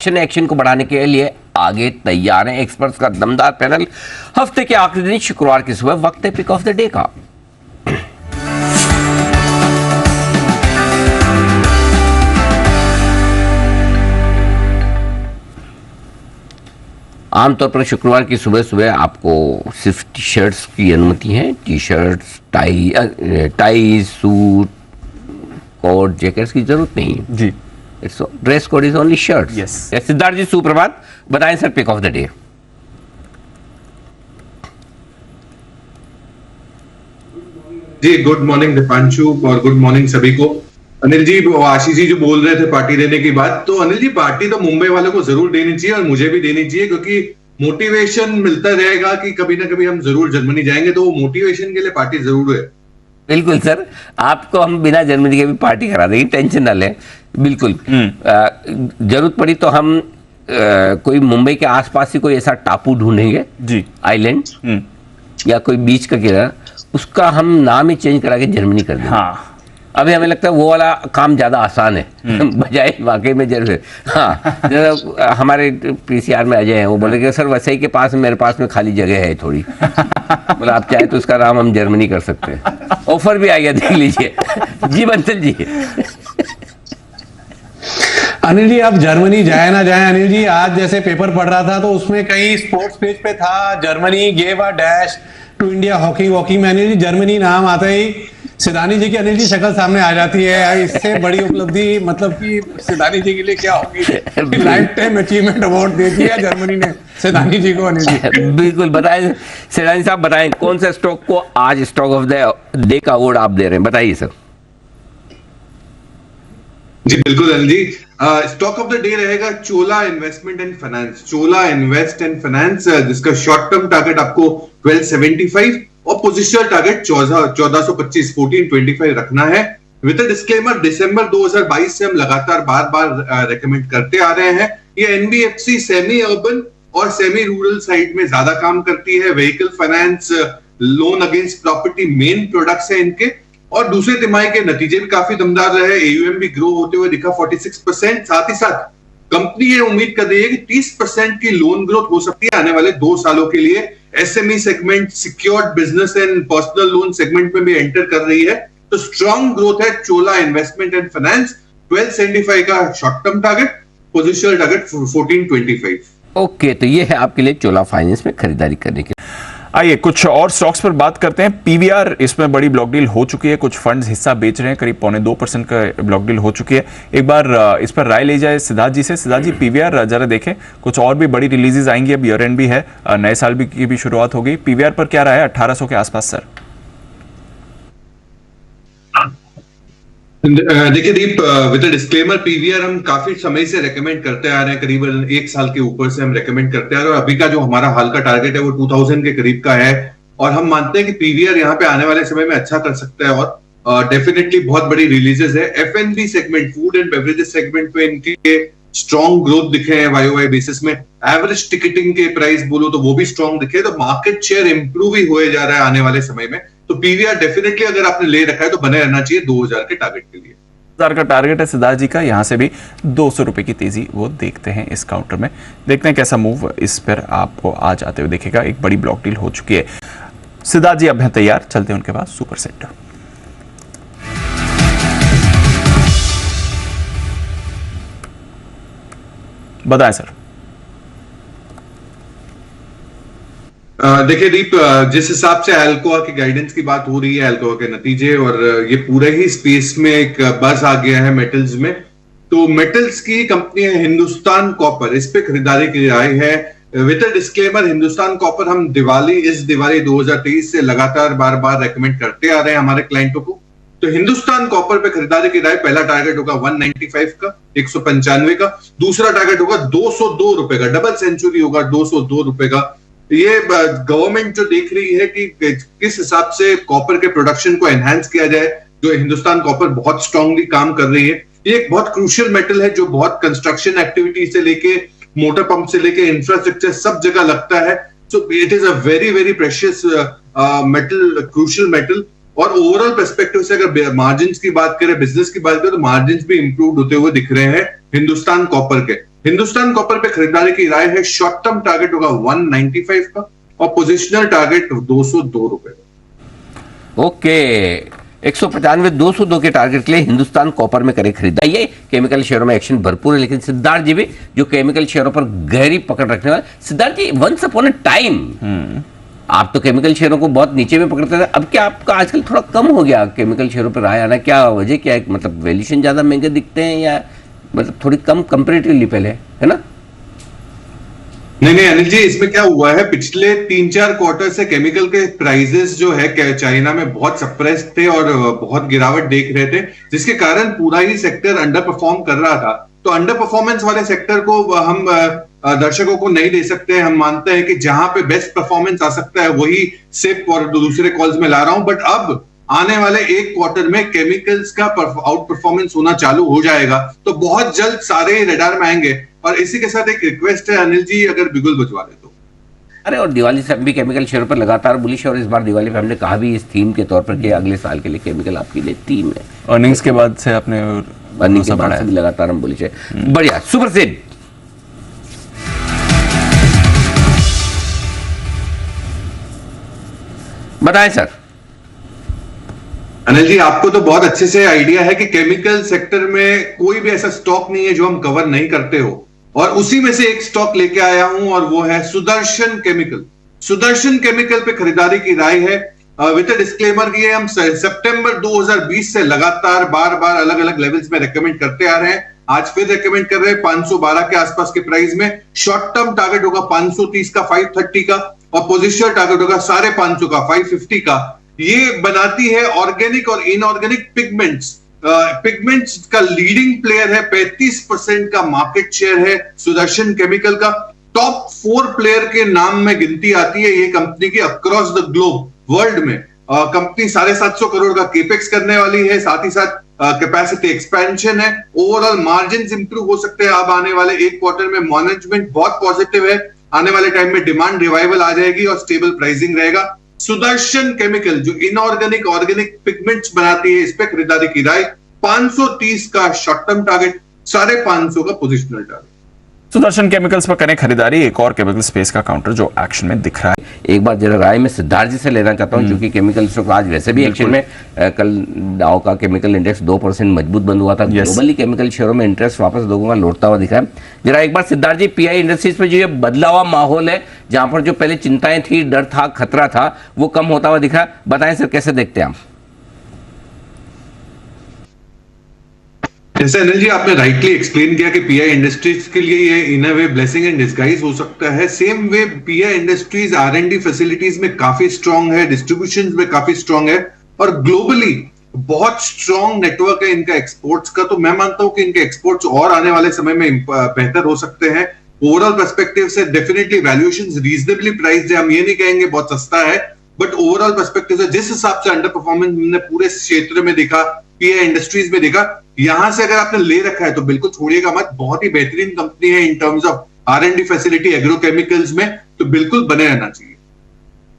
Action को बढ़ाने के लिए आगे तैयार हैं एक्सपर्ट्स का दमदार पैनल। हफ्ते के आखिरी दिन शुक्रवार की सुबह वक्त है पिक ऑफ द डे का। आमतौर पर शुक्रवार की सुबह सुबह आपको सिर्फ टी शर्ट्स की अनुमति है। T shirts, tie, suit, coat, jackets की जरूरत नहीं है जी। Dress code is only shirt. Yes. Siddharth ji सुप्रभात, बताएं sir pick of the day. जी गुड मॉर्निंग दीपांशु और गुड मॉर्निंग सभी को। अनिल जी, आशीष जी जो बोल रहे थे पार्टी देने की बात, तो अनिल जी पार्टी तो मुंबई वालों को जरूर देनी चाहिए और मुझे भी देनी चाहिए, क्योंकि मोटिवेशन मिलता रहेगा कि कभी ना कभी हम जरूर जर्मनी जाएंगे, तो वो मोटिवेशन के लिए पार्टी जरूर है। बिल्कुल सर, आपको हम बिना जर्मनी के भी पार्टी करा देंगे, टेंशन ना लें। बिल्कुल जरूरत पड़ी तो हम कोई मुंबई के आसपास ही कोई ऐसा टापू ढूंढेंगे जी, आइलैंड या कोई बीच का किनारा, उसका हम नाम ही चेंज करा के जर्मनी कर देंगे। हाँ, अभी हमें लगता है वो वाला काम ज्यादा आसान है बजाय वाकई में जर्मनी। हाँ, हमारे पीसीआर में अजय हैं, वो बोले कि सर वसई के पास मेरे पास में खाली जगह है थोड़ी, बोला आप चाहे तो उसका नाम हम जर्मनी कर सकते हैं। ऑफर भी आ गया, देख लीजिए। जी बंसल जी। अनिल जी, आप जर्मनी जाए ना जाए, अनिल जी आज जैसे पेपर पढ़ रहा था तो उसमें कहीं स्पोर्ट्स पेज पे था Germany gave a dash to India hockey वॉकी में। अनिल जी जर्मनी नाम आता ही सिदानी जी की अनिल जी शक्ल सामने आ जाती है। इससे बड़ी उपलब्धि मतलब कि सिदानी जी के लिए क्या होगी? लाइफ टाइम अचीवमेंट अवार्ड दे दिया जर्मनी ने सिदानी जी को। अनिल जी बिल्कुल, बताएं सिदानी साहब, बताएं कौन सा स्टॉक को आज स्टॉक ऑफ द डे का अवार्ड आप दे रहे हैं, बताइए सर। जी बिल्कुल Anil ji, stock of the day रहेगा Chola investment and finance. Chola invest and finance, जिसका शॉर्ट टर्म टारगेट आपको 1275 और पोजिशनल टारगेट 1425 1425 रखना है। विद डिस्क्लेमर, दिसंबर 2022 से हम लगातार बार रेकमेंड करते आ रहे हैं। ये एनबीएफसी सेमी अर्बन और सेमी रूरल साइड में ज्यादा काम करती है। Vehicle finance, loan against property main products है इनके, और दूसरे तिमाही के नतीजे भी काफी दमदार रहे। एयूएम भी ग्रो होते हुए दिखा 46%। साथ ही साथ कंपनी ये उम्मीद कर रही है कि 30% की लोन ग्रोथ हो सकती है आने वाले 2 सालों के लिए। SME segment, secured business and personal loan segment में भी एंटर कर रही है। तो स्ट्रॉन्ग ग्रोथ है चोला इन्वेस्टमेंट एंड फाइनेंस। 1275 का short term target, positional target 1425। Okay, तो ये है आपके लिए चोला फाइनेंस में खरीदारी करने के। आइए कुछ और स्टॉक्स पर बात करते हैं। पीवीआर, इसमें बड़ी ब्लॉक डील हो चुकी है, कुछ फंड्स हिस्सा बेच रहे हैं, करीब 2.25% का ब्लॉक डील हो चुकी है। एक बार इस पर राय ली जाए सिद्धार्थ जी से। सिद्धार्थ जी, पीवीआर जरा देखें, कुछ और भी बड़ी रिलीजेज आएंगी, अब ईयर एंड भी है, नए साल भी की भी शुरुआत होगी। पीवीआर पर क्या राय है 1800 के आसपास सर? देखिए दीप, विद डिस्क्लेमर, पीवीआर हम काफी समय से रेकमेंड करते आ रहे हैं, करीबन 1 साल के ऊपर से हम रेकमेंड करते आ रहे हैं, और अभी का जो हमारा हाल का टारगेट है वो 2000 के करीब का है, और हम मानते हैं कि पीवीआर यहाँ पे आने वाले समय में अच्छा कर सकता है, और डेफिनेटली बहुत बड़ी रिलीजेस है। एफएनबी segment, food and beverages segment पे इनके स्ट्रॉन्ग ग्रोथ दिखे हैं वाईओवाई बेसिस में। एवरेज टिकटिंग के प्राइस बोलो तो वो भी स्ट्रॉन्ग दिखे, तो मार्केट शेयर इंप्रूव ही हुए जा रहा है आने वाले समय में। तो पीवीआर डेफिनेटली अगर आपने ले रखा है तो बने रहना चाहिए 2000 के टारगेट के लिए। 2000 का टारगेट है सिद्धार्थ जी का, यहां से भी 200 रुपए की तेजी वो देखते हैं इस काउंटर में। देखते हैं कैसा मूव इस पर आपको आज आते हुए देखेगा। एक बड़ी ब्लॉक डील हो चुकी है। सिद्धार्थ जी अब हैं तैयार, चलते हैं उनके पास सुपर सेट। बताएं सर। देखिए दीप, जिस हिसाब से अल्कोआ की गाइडेंस की बात हो रही है, अल्कोआ के नतीजे, और ये पूरे ही स्पेस में एक बज आ गया है मेटल्स में, तो मेटल्स की कंपनी है हिंदुस्तान कॉपर, इस पे खरीदारी की राय है। विद डिस्क्लेमर, हिंदुस्तान कॉपर हम इस दिवाली 2023 से लगातार बार रेकमेंड करते आ रहे हैं हमारे क्लाइंटों को। तो हिंदुस्तान कॉपर पे खरीदारी की राय, पहला टारगेट होगा 195 का, 195 का। दूसरा टारगेट होगा 202 रुपए का, डबल सेंचुरी होगा 202 रुपए का। ये गवर्नमेंट जो देख रही है कि किस हिसाब से कॉपर के प्रोडक्शन को एनहांस किया जाए, जो हिंदुस्तान कॉपर बहुत स्ट्रांगली काम कर रही है। ये एक बहुत क्रूशियल मेटल है जो बहुत कंस्ट्रक्शन एक्टिविटी से लेके मोटर पंप से लेके इंफ्रास्ट्रक्चर सब जगह लगता है। So it is a very precious metal, crucial metal. और ओवरऑल पर्सपेक्टिव से अगर मार्जिन्स की बात करें, बिजनेस की बात करें, तो मार्जिन्स भी इंप्रूव होते हुए दिख रहे हैं हिंदुस्तान कॉपर के। हिंदुस्तान कॉपर पे खरीदारी की राय है। शॉर्ट टर्म टारगेट होगा 195 का और पोजिशनल टारगेट 202 रुपए का। ओके, 195 202 के टारगेट के लिए हिंदुस्तान कॉपर में करें खरीदारी। ये केमिकल शेयरों में एक्शन भरपूर है, लेकिन सिद्धार्थ जी भी जो केमिकल शेयरों पर गहरी पकड़ रखने वाले। सिद्धार्थ जी, वंस अपॉन अ टाइम आप तो केमिकल शेयरों को बहुत नीचे में पकड़ते थे, अब क्या आपका आजकल थोड़ा कम हो गया केमिकल शेयरों पर राय आना? क्या वजह क्या है? मतलब वैल्यूएशन ज्यादा महंगे दिखते हैं या मतलब थोड़ी कम कंपेरेटिवली पहले, है ना? नहीं अनिल जी, इसमें क्या हुआ है, पिछले 3-4 क्वार्टर से केमिकल के प्राइसेस जो है चाइना में बहुत सप्रेस्ड थे और बहुत गिरावट देख रहे थे, जिसके कारण पूरा ही सेक्टर अंडर परफॉर्म कर रहा था। तो अंडर परफॉर्मेंस वाले सेक्टर को हम दर्शकों को नहीं दे सकते। हम मानते हैं कि जहां पे बेस्ट परफॉर्मेंस आ सकता है वही सिप और दूसरे कॉल्स में ला रहा हूं। बट अब आने वाले एक क्वार्टर में केमिकल्स का आउट परफॉर्मेंस होना चालू हो जाएगा, तो बहुत जल्द सारे रडार में आएंगे। और इसी के साथ एक रिक्वेस्ट है अनिल जी, अगर बिगुल बजवा दे तो। अरे, और दिवाली से हम भी केमिकल शेयर पर लगातार बुलिश है और इस बार दिवाली पे हमने कहा भी इस थीम के तौर पर कि अगले साल के लिए केमिकल आपके लिए थीम है। अर्निंग्स के बाद से आपने अर्निंग के बाद से भी लगातार हम बुलिश है। बढ़िया, सुपर सेड। बताएं सर। अनिल जी, आपको तो बहुत अच्छे से आइडिया है कि केमिकल सेक्टर में कोई भी ऐसा स्टॉक नहीं है जो हम कवर नहीं करते हो, और उसी में से एक स्टॉक लेके आया हूं और वो है सुदर्शन केमिकल। सुदर्शन केमिकल पे खरीदारी की राय है। विद डिस्क्लेमर की है, हम सितंबर 2020 से लगातार बार बार अलग अलग लेवल्स में रेकमेंड करते आ रहे हैं। आज फिर रेकमेंड कर रहे हैं 512 के आसपास के प्राइस में। शॉर्ट टर्म टारगेट होगा 530 का, 530 का, और पोजिशनल टारगेट होगा 550 का, 550 का। ये बनाती है ऑर्गेनिक और इनऑर्गेनिक पिगमेंट्स। पिगमेंट्स का लीडिंग प्लेयर है, 35% का मार्केट शेयर है सुदर्शन केमिकल का। टॉप 4 प्लेयर के नाम में गिनती आती है ये कंपनी की अक्रॉस द ग्लोब वर्ल्ड में। कंपनी 750 करोड़ का केपेक्स करने वाली है, साथ ही साथ कैपेसिटी एक्सपेंशन है। ओवरऑल मार्जिन इंप्रूव हो सकते हैं। अब आने वाले एक क्वार्टर में मैनेजमेंट बहुत पॉजिटिव है। आने वाले टाइम में डिमांड रिवाइवल आ जाएगी और स्टेबल प्राइसिंग रहेगा। सुदर्शन केमिकल जो इनऑर्गेनिक ऑर्गेनिक पिगमेंट्स बनाती है, इस पे खरीदारी की राय। 530 का शॉर्ट टर्म टारगेट, 550 का पोजिशनल टारगेट। सुदर्शन केमिकल्स पर करें खरीदारी। एक और केमिकल स्पेस का काउंटर जो एक्शन में दिख रहा है। एक बार जरा राय में सिद्धार्थ जी से लेना चाहता हूं, क्योंकि केमिकल स्टॉक आज वैसे भी एक्शन में। कल डाउ का केमिकल इंडेक्स 2% मजबूत बंद हुआ था। ग्लोबली केमिकल शेयरों में इंटरेस्ट वापस लोगों का लौटता हुआ दिखा है। जरा एक बार सिद्धार्थ जी, पीआई इंडस्ट्रीज में जो ये बदला हुआ माहौल है, जहां पर जो पहले चिंताएं थी, डर था, खतरा था, वो कम होता हुआ दिख रहा है। बताएं सर, कैसे देखते हैं आप? जैसे अनिल जी आपने राइटली एक्सप्लेन किया कि पीआई इंडस्ट्रीज के लिए ये इन अ वे ब्लेसिंग इन डिस्गाइज हो सकता है। Same way PI industries R and D facilities में काफी स्ट्रांग है, डिस्ट्रीब्यूशन में काफी स्ट्रांग है, और ग्लोबली बहुत स्ट्रांग नेटवर्क है इनका एक्सपोर्ट्स का। तो मैं मानता हूं कि इनके एक्सपोर्ट्स और आने वाले समय में बेहतर हो सकते हैं। ओवरऑल पर्सपेक्टिव से डेफिनेटली वैल्यूएशन रीजनेबली प्राइस्ड है। हम ये नहीं कहेंगे बहुत सस्ता है, बट ओवरऑल पर्सपेक्टिव से जिस हिसाब से अंडर परफॉर्मेंस हमने पूरे क्षेत्र में देखा, पीआई इंडस्ट्रीज में देखा, यहां से अगर आपने ले रखा है तो बिल्कुल छोड़िएगा मत। बहुत ही बेहतरीन कंपनी है in terms of R and D facility agrochemicals में, तो बिल्कुल बने रहना चाहिए।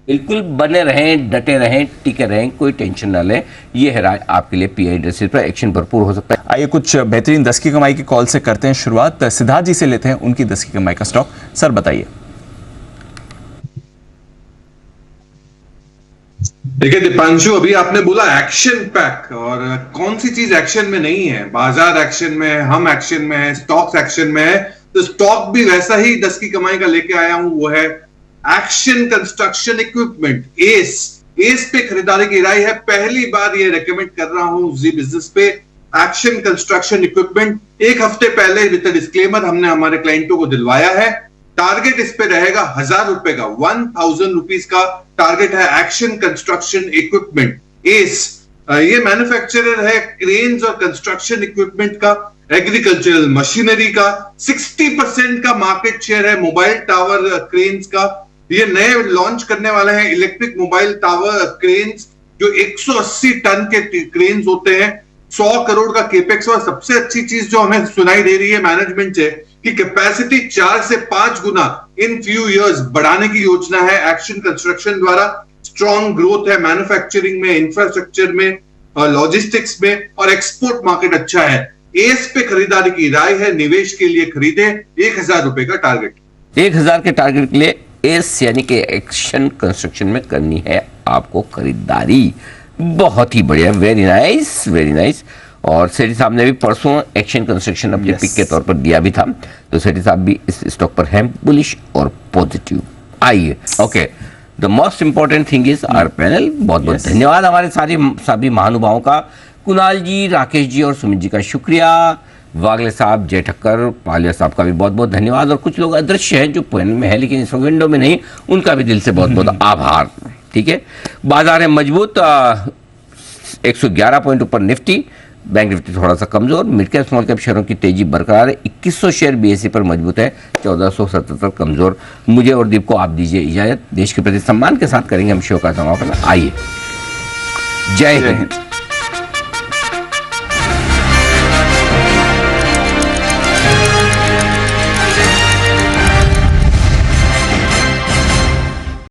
बिल्कुल बने रहें, डटे रहें, टिके रहें, कोई टेंशन ना लें। ये है राय आपके लिए। पीआई इंडस्ट्रीज पर एक्शन भरपूर हो सकता है। आइए कुछ बेहतरीन 10 की कमाई की कॉल से करते हैं शुरुआत। सिद्धार्थ जी से लेते हैं उनकी 10 की कमाई का स्टॉक। सर बताइए। देखिए दीपांशु, अभी आपने बोला एक्शन पैक, और कौन सी चीज एक्शन में नहीं है? बाजार एक्शन में है, हम एक्शन में है, स्टॉक्स एक्शन में है। तो स्टॉक भी वैसा ही 10 की कमाई का लेके आया हूं, वो है action construction equipment, S. S पे खरीदारी की राय है। पहली बार ये रेकमेंड कर रहा हूं जी बिजनेस पे, एक्शन कंस्ट्रक्शन इक्विपमेंट। एक हफ्ते पहले विद डिस्क्लेमर हमने हमारे क्लाइंटों को दिलवाया है। टारगेट इस पे रहेगा 1000 रुपए का, 1000 रुपीज का टारगेट है एक्शन कंस्ट्रक्शन इक्विपमेंट एस। ये मैन्युफैक्चरर है क्रेन्स और कंस्ट्रक्शन इक्विपमेंट का, एग्रीकल्चरल मशीनरी का। 60% का मार्केट शेयर है मोबाइल टावर क्रेन्स का। ये नए लॉन्च करने वाले हैं इलेक्ट्रिक मोबाइल टावर क्रेन्स, जो 180 टन के क्रेन्स होते हैं। 100 करोड़ का केपेक्स। और सबसे अच्छी चीज जो हमें सुनाई दे रही है मैनेजमेंट से कि कैपेसिटी 4 से 5 गुना इन फ्यू इयर्स बढ़ाने की योजना है एक्शन कंस्ट्रक्शन द्वारा। स्ट्रॉन्ग ग्रोथ है मैन्युफैक्चरिंग में, इंफ्रास्ट्रक्चर में, लॉजिस्टिक्स में, और एक्सपोर्ट मार्केट अच्छा है। एस पे खरीदारी की राय है, निवेश के लिए खरीदे। 1000 रुपए का टारगेट, 1000 के टारगेट के लिए एस यानी कि एक्शन कंस्ट्रक्शन में करनी है आपको खरीदारी। बहुत ही बढ़िया, वेरी नाइस वेरी नाइस। और सेठी साहब ने भी परसों एक्शन कंस्ट्रक्शन अपने पिक के तौर पर दिया भी था, तो सेठी साहब भी इस स्टॉक पर हैं बुलिश और पॉजिटिव। आइए, okay, the most important thing is our panel. बहुत बहुत धन्यवाद हमारे सभी महानुभावों का। कुणाल जी, राकेश जी और सुमित जी का शुक्रिया। वागले साहब, जय ठक्कर, पालिया साहब का भी बहुत बहुत धन्यवाद। और कुछ लोग अदृश्य हैं जो पैनल में है लेकिन इस विंडो में नहीं, उनका भी दिल से बहुत बहुत आभार। ठीक है, बाजार है मजबूत, 111 पॉइंट ऊपर निफ्टी, बैंक निफ्टी थोड़ा सा कमजोर। मिड कैप स्मॉल कैप शेयरों की तेजी बरकरार है। 2100 शेयर बीएसई पर मजबूत है, 1477 कमजोर। मुझे और दीप को आप दीजिए इजाजत। देश के प्रति सम्मान के साथ करेंगे हम शो का समापन। आइए, जय हिंद।